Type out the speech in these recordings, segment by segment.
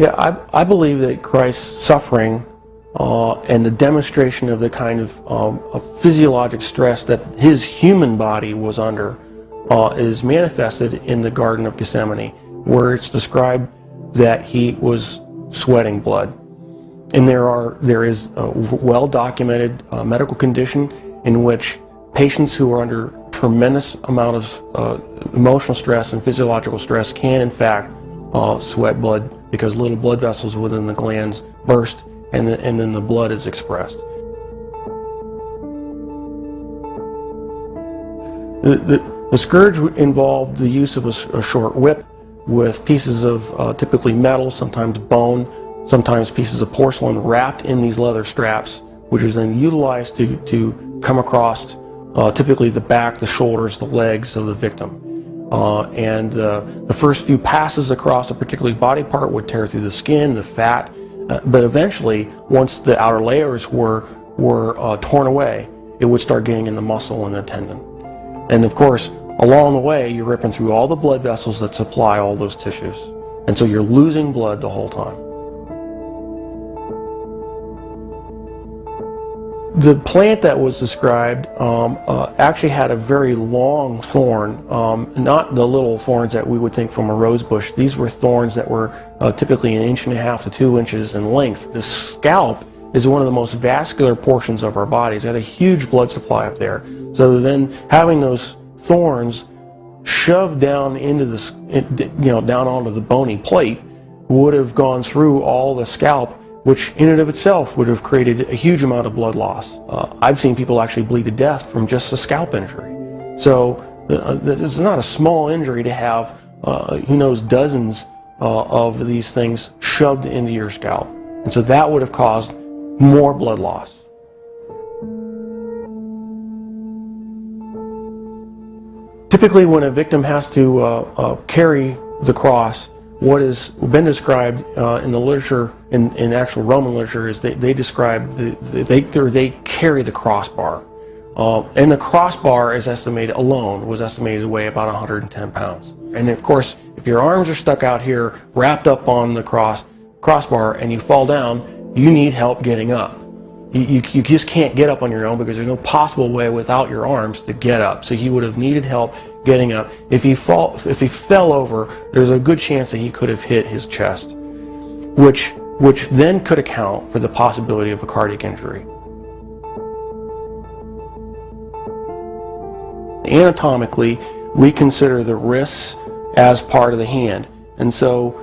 Yeah, I believe that Christ's suffering and the demonstration of the kind of physiologic stress that his human body was under is manifested in the Garden of Gethsemane, where it's described that he was sweating blood. And there is a well-documented medical condition in which patients who are under tremendous amount of emotional stress and physiological stress can in fact sweat blood, because little blood vessels within the glands burst and then the blood is expressed. The scourge involved the use of a short whip with pieces of typically metal, sometimes bone, sometimes pieces of porcelain wrapped in these leather straps, which is then utilized to come across typically the back, the shoulders, the legs of the victim. And the first few passes across a particular body part would tear through the skin, the fat, but eventually, once the outer layers were torn away, it would start getting in the muscle and the tendon. And of course, along the way, you're ripping through all the blood vessels that supply all those tissues. And so you're losing blood the whole time. The plant that was described actually had a very long thorn, not the little thorns that we would think from a rose bush. These were thorns that were typically 1.5 to 2 inches in length. The scalp is one of the most vascular portions of our bodies. It had a huge blood supply up there. So then having those thorns shoved down into the, down onto the bony plate would have gone through all the scalp, which in and of itself would have created a huge amount of blood loss. I've seen people actually bleed to death from just a scalp injury. So it's not a small injury to have, who knows, dozens of these things shoved into your scalp. And so that would have caused more blood loss. Typically when a victim has to carry the cross, what has been described in the literature, in actual Roman literature, is they describe they carry the crossbar, and the crossbar is estimated alone was estimated to weigh about 110 pounds. And of course, if your arms are stuck out here, wrapped up on the crossbar, and you fall down, you need help getting up. You just can't get up on your own, because there's no possible way without your arms to get up. So he would have needed help getting up. If he fell over, there's a good chance that he could have hit his chest, which then could account for the possibility of a cardiac injury. Anatomically, we consider the wrists as part of the hand, and so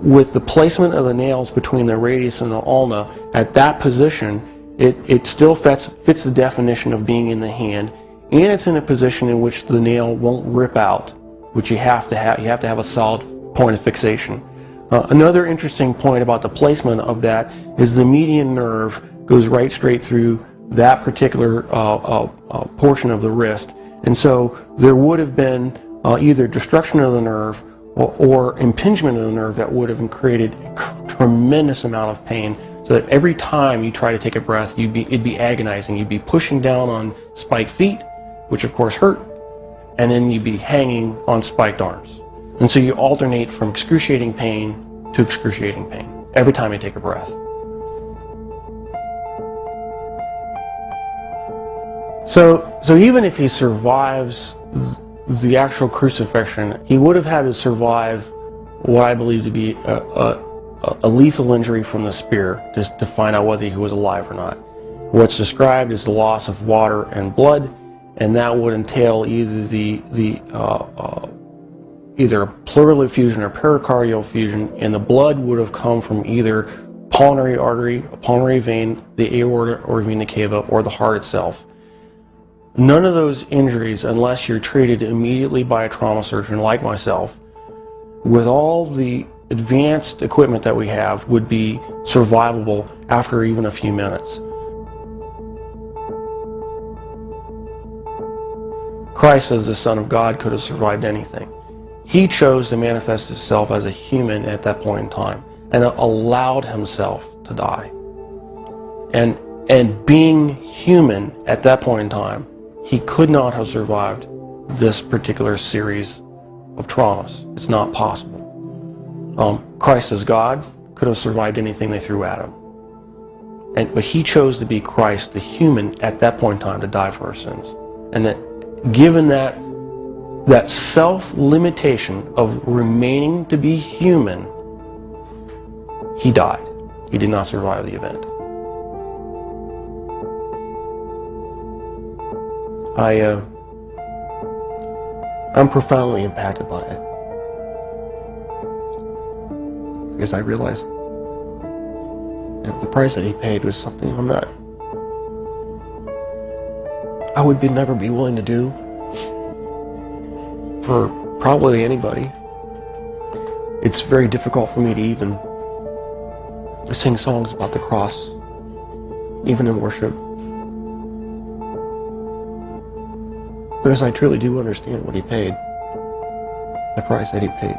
with the placement of the nails between the radius and the ulna at that position, it still fits the definition of being in the hand, and it's in a position in which the nail won't rip out, which you have to have a solid point of fixation. Another interesting point about the placement of that is the median nerve goes right straight through that particular portion of the wrist, and so there would have been either destruction of the nerve or impingement of the nerve that would have created a tremendous amount of pain, so that every time you try to take a breath, it'd be agonizing. You'd be pushing down on spiked feet, which of course hurt, and then you'd be hanging on spiked arms. And so you alternate from excruciating pain to excruciating pain every time you take a breath. So even if he survives the actual crucifixion, he would have had to survive what I believe to be a lethal injury from the spear, just to find out whether he was alive or not. What's described is the loss of water and blood, and that would entail either either pleural effusion or pericardial effusion, and the blood would have come from either pulmonary artery, a pulmonary vein, the aorta or vena cava, or the heart itself. None of those injuries, unless you're treated immediately by a trauma surgeon like myself, with all the advanced equipment that we have, would be survivable after even a few minutes. Christ, as the Son of God, could have survived anything. He chose to manifest himself as a human at that point in time, and allowed himself to die. And being human at that point in time, he could not have survived this particular series of traumas. It's not possible. Christ as God could have survived anything they threw at him. But he chose to be Christ, the human, at that point in time to die for our sins. And that given that self-limitation of remaining to be human, he died. He did not survive the event. I'm profoundly impacted by it. Because I realize the price that he paid was something I would never be willing to do for probably anybody. It's very difficult for me to even sing songs about the cross, even in worship. Because I truly do understand what he paid, the price that he paid.